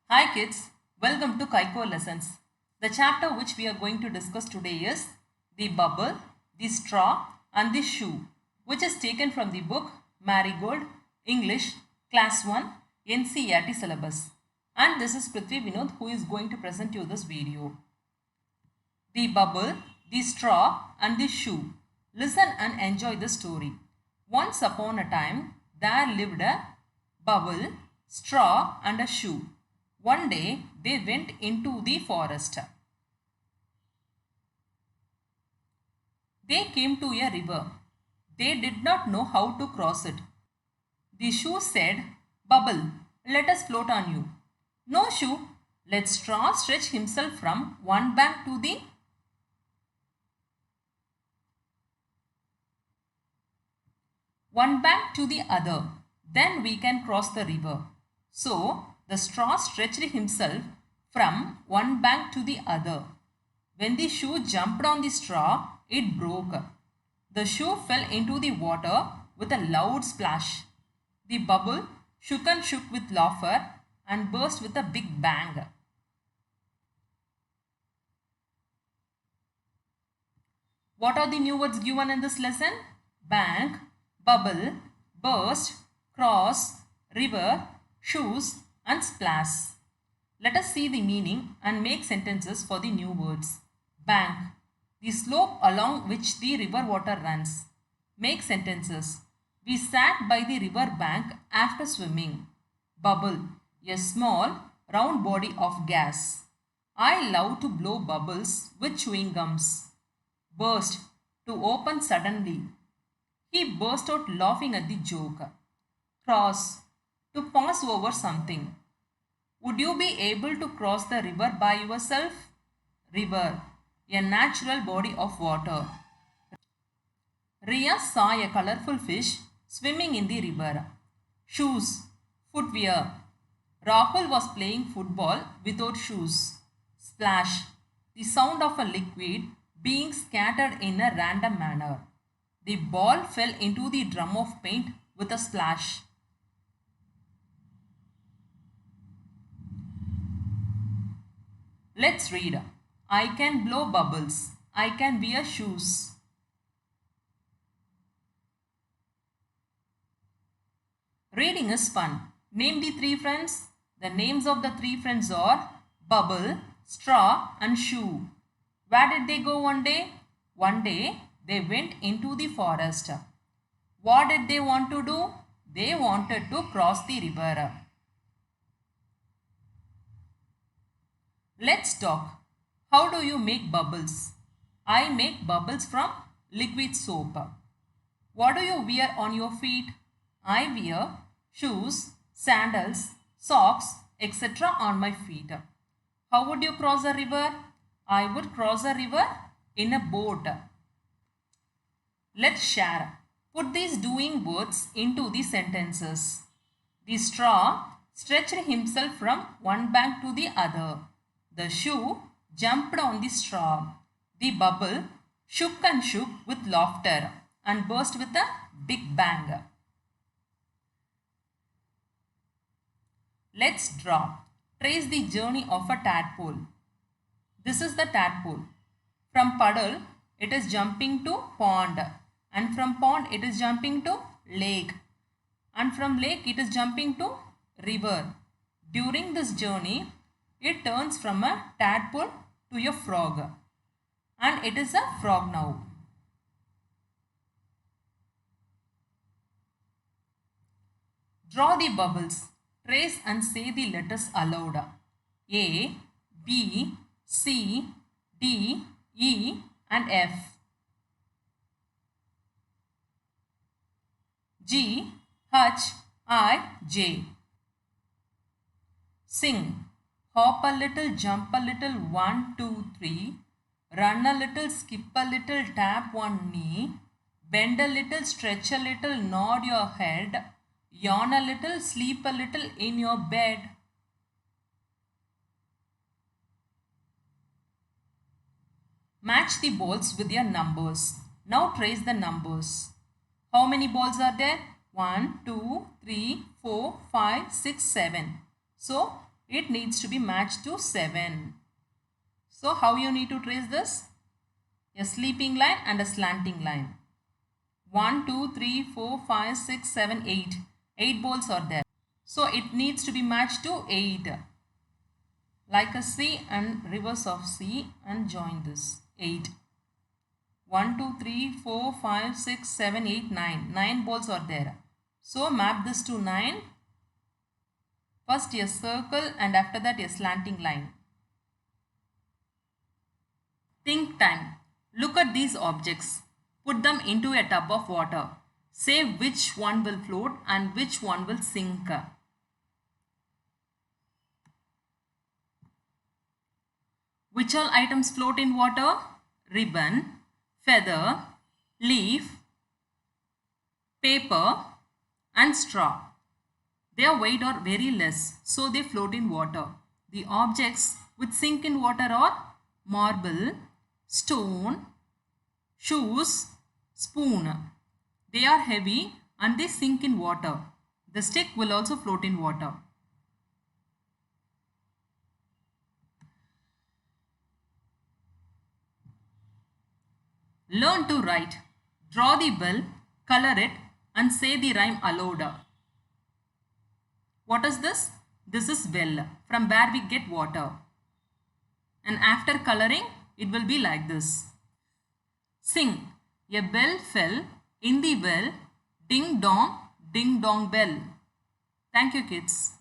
Hi kids, welcome to Kaiko Lessons. The chapter which we are going to discuss today is the bubble, the straw and the shoe, which is taken from the book Marigold, English, Class 1, NCERT syllabus. And this is Prithvi Vinod who is going to present you this video. The bubble, the straw and the shoe. Listen and enjoy the story. Once upon a time, there lived a bubble, straw and a shoe. One day they went into the forest. They came to a river. They did not know how to cross it. The shoe said, "Bubble, let us float on you." "No, shoe, let straw stretch himself from one bank to the other. Then we can cross the river." So the straw stretched himself from one bank to the other. When the shoe jumped on the straw, it broke. The shoe fell into the water with a loud splash. The bubble shook and shook with laughter and burst with a big bang. What are the new words given in this lesson? Bank, bubble, burst, cross, river, shoes and splash. Let us see the meaning and make sentences for the new words. Bank, the slope along which the river water runs. Make sentences. We sat by the river bank after swimming. Bubble, a small round body of gas. I love to blow bubbles with chewing gums. Burst, to open suddenly. He burst out laughing at the joke. Cross, to pass over something. Would you be able to cross the river by yourself? River, a natural body of water. Ria saw a colorful fish swimming in the river. Shoes, footwear. Rahul was playing football without shoes. Splash, the sound of a liquid being scattered in a random manner. The ball fell into the drum of paint with a splash. Let's read. I can blow bubbles. I can wear shoes. Reading is fun. Name the three friends. The names of the three friends are Bubble, Straw and Shoe. Where did they go one day? One day they went into the forest. What did they want to do? They wanted to cross the river. Let's talk. How do you make bubbles? I make bubbles from liquid soap. What do you wear on your feet? I wear shoes, sandals, socks, etc. on my feet. How would you cross a river? I would cross a river in a boat. Let's share. Put these doing words into the sentences. The straw stretched himself from one bank to the other. The shoe jumped on the straw. The bubble shook and shook with laughter and burst with a big bang. Let's draw. Trace the journey of a tadpole. This is the tadpole. From puddle, it is jumping to pond. And from pond, it is jumping to lake. And from lake, it is jumping to river. During this journey, it turns from a tadpole to a frog. And it is a frog now. Draw the bubbles. Trace and say the letters aloud. A, B, C, D, E and F. G, H, I, J. Sing. Hop a little, jump a little, 1, 2, 3. Run a little, skip a little, tap one knee. Bend a little, stretch a little, nod your head. Yawn a little, sleep a little in your bed. Match the balls with your numbers. Now trace the numbers. How many balls are there? 1, 2, 3, 4, 5, 6, 7. So it needs to be matched to 7. So how you need to trace this? A sleeping line and a slanting line. 1, 2, 3, 4, 5, 6, 7, 8. 8 balls are there. So it needs to be matched to 8. Like a C and reverse of C and join this. 8. 1, 2, 3, 4, 5, 6, 7, 8, 9. 9 balls are there. So map this to 9. First a circle and after that a slanting line. Think time. Look at these objects. Put them into a tub of water. Say which one will float and which one will sink. Which all items float in water? Ribbon, feather, leaf, paper and straw. Their weight are very less, so they float in water. The objects which sink in water are marble, stone, shoes, spoon. They are heavy and they sink in water. The stick will also float in water. Learn to write. Draw the bell, color it and say the rhyme aloud. What is this? This is well, from where we get water. And after coloring, it will be like this. Sing. A bell fell in the well, ding dong bell. Thank you, kids.